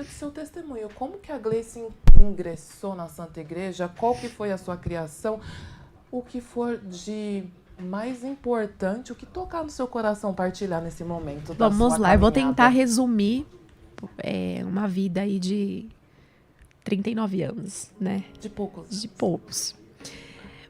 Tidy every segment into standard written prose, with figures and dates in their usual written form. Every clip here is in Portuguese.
de seu testemunho, como que a Gleice ingressou na Santa Igreja? Qual que foi a sua criação? O que for de mais importante, o que tocar no seu coração partilhar nesse momento da Vamos sua lá, eu vou caminhada? tentar resumir uma vida aí de 39 anos, né? De poucos. De poucos.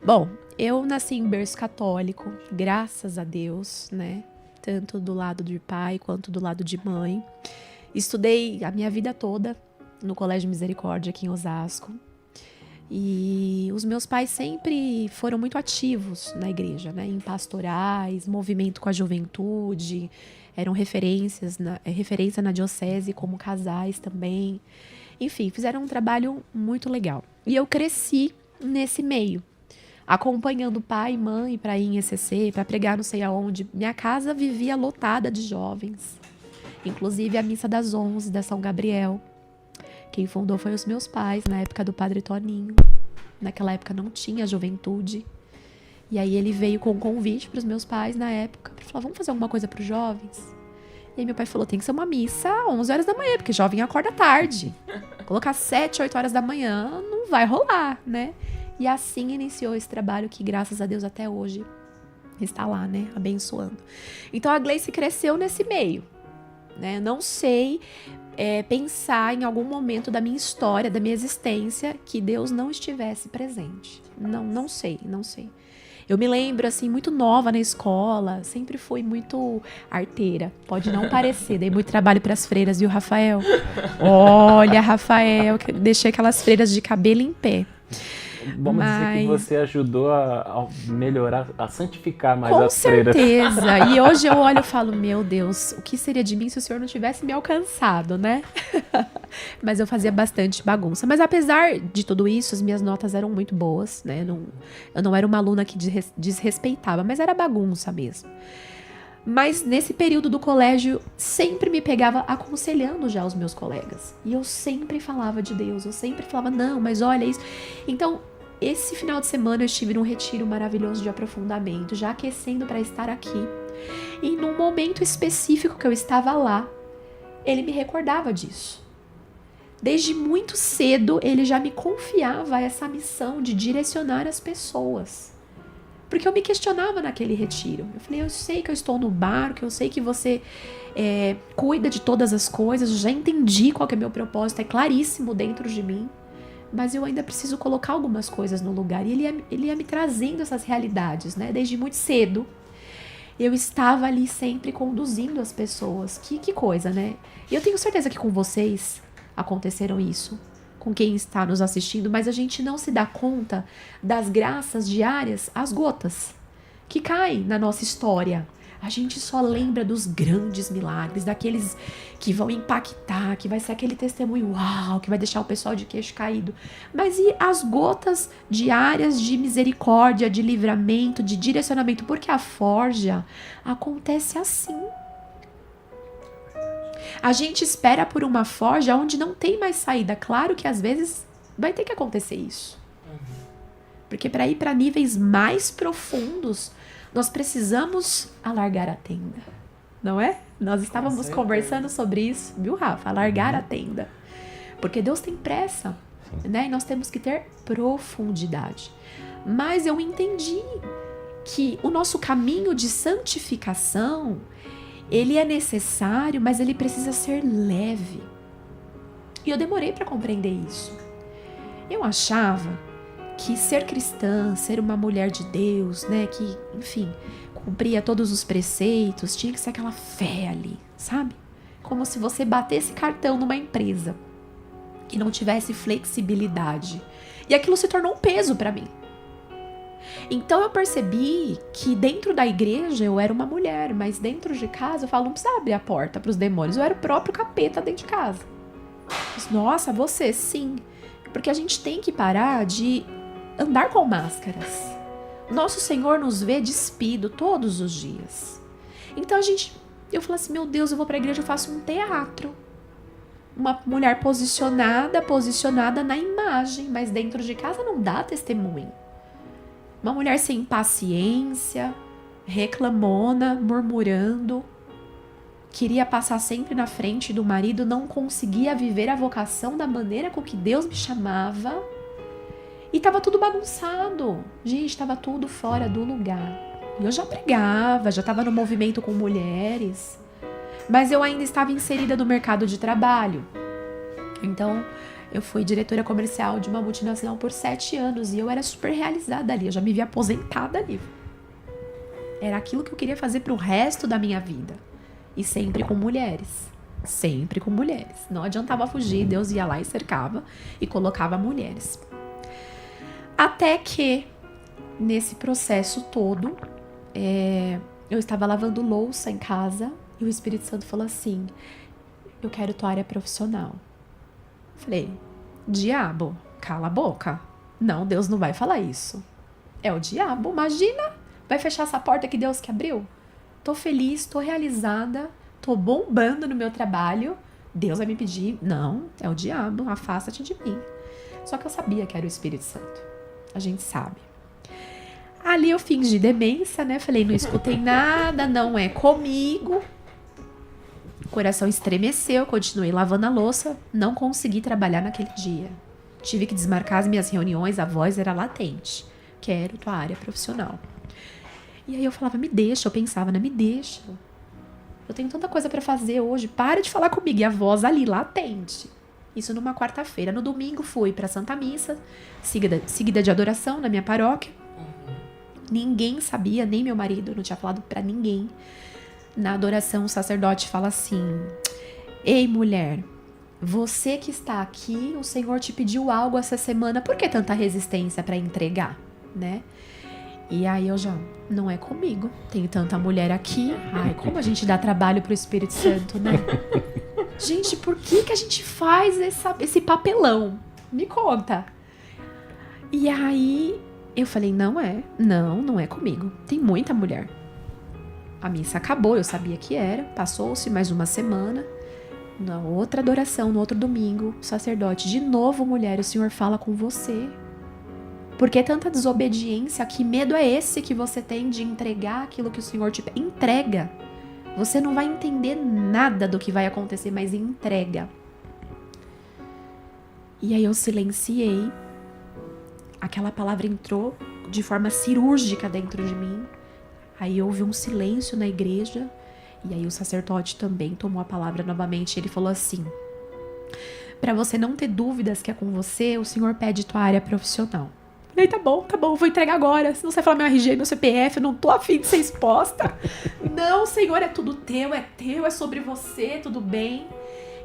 Bom, eu nasci em berço católico, graças a Deus, né? Tanto do lado de pai quanto do lado de mãe. Estudei a minha vida toda no Colégio Misericórdia aqui em Osasco. E os meus pais sempre foram muito ativos na igreja, né? Em pastorais, movimento com a juventude, eram referência na diocese como casais também. Enfim, fizeram um trabalho muito legal. E eu cresci nesse meio, acompanhando pai e mãe para ir em ECC, para pregar não sei aonde. Minha casa vivia lotada de jovens, inclusive a missa das 11 da São Gabriel. Quem fundou foi os meus pais, na época do Padre Toninho. Naquela época não tinha juventude. E aí ele veio com um convite para os meus pais na época. Ele falou, vamos fazer alguma coisa para os jovens? E aí meu pai falou, tem que ser uma missa às 11 horas da manhã, porque jovem acorda tarde. Colocar 7, 8 horas da manhã não vai rolar, né? E assim iniciou esse trabalho que, graças a Deus, até hoje está lá, né? Abençoando. Então a Gleice cresceu nesse meio, né? Não sei pensar em algum momento da minha história, da minha existência, que Deus não estivesse presente. Não sei. Eu me lembro, assim, muito nova na escola, sempre fui muito arteira. Pode não parecer, dei muito trabalho para as freiras, viu, Rafael? Olha, Rafael, deixei aquelas freiras de cabelo em pé. Vamos dizer que você ajudou a melhorar, a santificar mais as freiras. Com certeza. E hoje eu olho e falo, meu Deus, o que seria de mim se o Senhor não tivesse me alcançado, né? Mas eu fazia bastante bagunça. Mas apesar de tudo isso, as minhas notas eram muito boas, né? Eu não era uma aluna que desrespeitava, mas era bagunça mesmo. Mas nesse período do colégio, sempre me pegava aconselhando já os meus colegas. E eu sempre falava de Deus, eu sempre falava, não, mas olha isso. Então, esse final de semana eu estive num retiro maravilhoso de aprofundamento, já aquecendo para estar aqui. E num momento específico que eu estava lá, ele me recordava disso. Desde muito cedo, ele já me confiava essa missão de direcionar as pessoas. Porque eu me questionava naquele retiro. Eu falei, eu sei que eu estou no barco, eu sei que você cuida de todas as coisas, eu já entendi qual que é meu propósito, é claríssimo dentro de mim, mas eu ainda preciso colocar algumas coisas no lugar. E ele ia me trazendo essas realidades, né? Desde muito cedo, eu estava ali sempre conduzindo as pessoas. Que coisa, né? E eu tenho certeza que com vocês aconteceram isso, com quem está nos assistindo, mas a gente não se dá conta das graças diárias, as gotas que caem na nossa história. A gente só lembra dos grandes milagres, daqueles que vão impactar, que vai ser aquele testemunho, uau, que vai deixar o pessoal de queixo caído. Mas e as gotas diárias de misericórdia, de livramento, de direcionamento? Porque a forja acontece assim. A gente espera por uma forja onde não tem mais saída. Claro que às vezes vai ter que acontecer isso. Porque para ir para níveis mais profundos, nós precisamos alargar a tenda. Não é? Nós estávamos conversando sobre isso, viu, Rafa? Alargar a tenda. Porque Deus tem pressa, né? E nós temos que ter profundidade. Mas eu entendi que o nosso caminho de santificação, ele é necessário, mas ele precisa ser leve. E eu demorei para compreender isso. Eu achava que ser cristã, ser uma mulher de Deus, né, que, enfim, cumpria todos os preceitos, tinha que ser aquela fé ali, sabe? Como se você batesse cartão numa empresa que não tivesse flexibilidade. E aquilo se tornou um peso para mim. Então eu percebi que dentro da igreja eu era uma mulher, mas dentro de casa eu falo, não precisa abrir a porta para os demônios, eu era o próprio capeta dentro de casa. Mas, nossa, você sim. Porque a gente tem que parar de andar com máscaras. Nosso Senhor nos vê despido todos os dias. Então eu falo assim, meu Deus, eu vou pra igreja, eu faço um teatro. Uma mulher posicionada na imagem, mas dentro de casa não dá testemunho. Uma mulher sem paciência, reclamona, murmurando. queria passar sempre na frente do marido, não conseguia viver a vocação da maneira com que Deus me chamava. E tava tudo bagunçado. Gente, tava tudo fora do lugar. E eu já pregava, já tava no movimento com mulheres. Mas eu ainda estava inserida no mercado de trabalho. Então, eu fui diretora comercial de uma multinacional por 7 anos. E eu era super realizada ali. Eu já me via aposentada ali. Era aquilo que eu queria fazer pro resto da minha vida. E sempre com mulheres. Sempre com mulheres. Não adiantava fugir, Deus ia lá e cercava e colocava mulheres. Até que, nesse processo todo, eu estava lavando louça em casa e o Espírito Santo falou assim: eu quero tua área profissional. Falei: diabo, cala a boca. Não, Deus não vai falar isso. É o diabo, imagina. Vai fechar essa porta que Deus que abriu? Tô feliz, tô realizada, tô bombando no meu trabalho. Deus vai me pedir? Não, é o diabo, afasta-te de mim. Só que eu sabia que era o Espírito Santo. A gente sabe. Ali eu fingi demência, né? Falei, não escutei nada, não é comigo. O coração estremeceu, continuei lavando a louça, não consegui trabalhar naquele dia. Tive que desmarcar as minhas reuniões, a voz era latente. Quero tua área profissional. E aí eu falava, me deixa, eu pensava, né? Me deixa. Eu tenho tanta coisa pra fazer hoje, para de falar comigo. E a voz ali, latente. Isso numa quarta-feira. No domingo fui pra Santa Missa, seguida de adoração na minha paróquia. Ninguém sabia, nem meu marido, não tinha falado pra ninguém. Na adoração o sacerdote fala assim: ei, mulher, você que está aqui, o Senhor te pediu algo essa semana, por que tanta resistência pra entregar, né? E aí eu já, não é comigo, tem tanta mulher aqui, ai, como a gente dá trabalho pro Espírito Santo, né? Gente, por que a gente faz esse papelão? Me conta. E aí eu falei, não é comigo, tem muita mulher. A missa acabou, eu sabia que era, passou-se mais uma semana, na outra adoração, no outro domingo, o sacerdote, de novo, mulher, o Senhor fala com você. Por que tanta desobediência? Que medo é esse que você tem de entregar aquilo que o Senhor te pede? Entrega. Você não vai entender nada do que vai acontecer, mas entrega. E aí eu silenciei. Aquela palavra entrou de forma cirúrgica dentro de mim. Aí houve um silêncio na igreja. E aí o sacerdote também tomou a palavra novamente. Ele falou assim: para você não ter dúvidas que é com você, o Senhor pede tua área profissional. E aí, tá bom, vou entregar agora. Se não você falar meu RG, meu CPF, eu não tô afim de ser exposta. Não, Senhor, é tudo teu, é sobre você, tudo bem.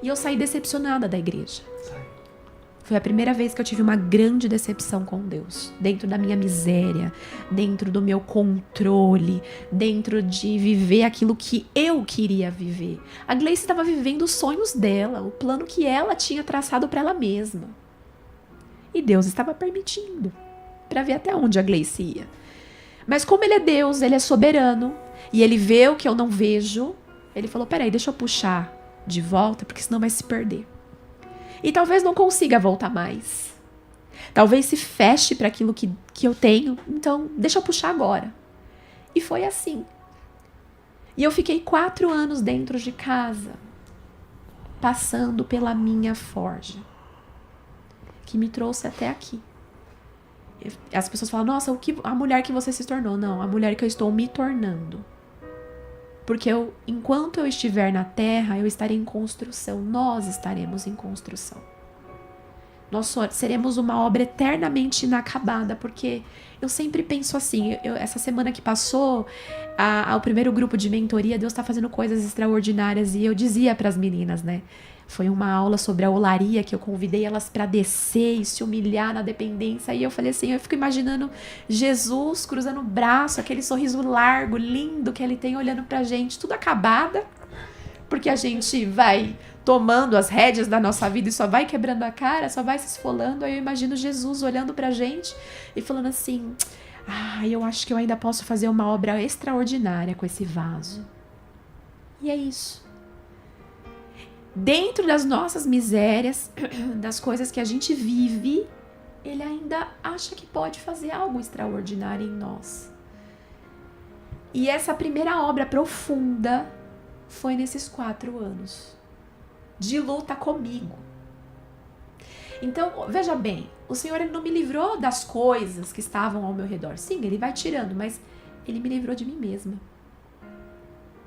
E eu saí decepcionada da igreja. Foi a primeira vez que eu tive uma grande decepção com Deus. Dentro da minha miséria, dentro do meu controle, dentro de viver aquilo que eu queria viver. A Gleice estava vivendo os sonhos dela, o plano que ela tinha traçado para ela mesma. E Deus estava permitindo, para ver até onde a Gleice ia. Mas como ele é Deus, ele é soberano, e ele vê o que eu não vejo, ele falou, peraí, deixa eu puxar de volta, porque senão vai se perder. E talvez não consiga voltar mais. Talvez se feche para aquilo que eu tenho, então deixa eu puxar agora. E foi assim. E eu fiquei 4 anos dentro de casa, passando pela minha forja, que me trouxe até aqui. As pessoas falam, nossa, a mulher que você se tornou. Não, a mulher que eu estou me tornando. Porque enquanto eu estiver na terra, eu estarei em construção. Nós estaremos em construção. Nós seremos uma obra eternamente inacabada. Porque eu sempre penso assim, essa semana que passou, ao primeiro grupo de mentoria, Deus está fazendo coisas extraordinárias. E eu dizia para as meninas, né? Foi uma aula sobre a olaria que eu convidei elas para descer e se humilhar na dependência. E eu falei assim, eu fico imaginando Jesus cruzando o braço, aquele sorriso largo, lindo que ele tem olhando pra gente, tudo acabada. Porque a gente vai tomando as rédeas da nossa vida e só vai quebrando a cara, só vai se esfolando. Aí eu imagino Jesus olhando pra gente e falando assim, eu acho que eu ainda posso fazer uma obra extraordinária com esse vaso. E é isso. Dentro das nossas misérias, das coisas que a gente vive, ele ainda acha que pode fazer algo extraordinário em nós. E essa primeira obra profunda foi nesses 4 anos de luta comigo. Então, veja bem, o Senhor, ele não me livrou das coisas que estavam ao meu redor. Sim, ele vai tirando, mas ele me livrou de mim mesma.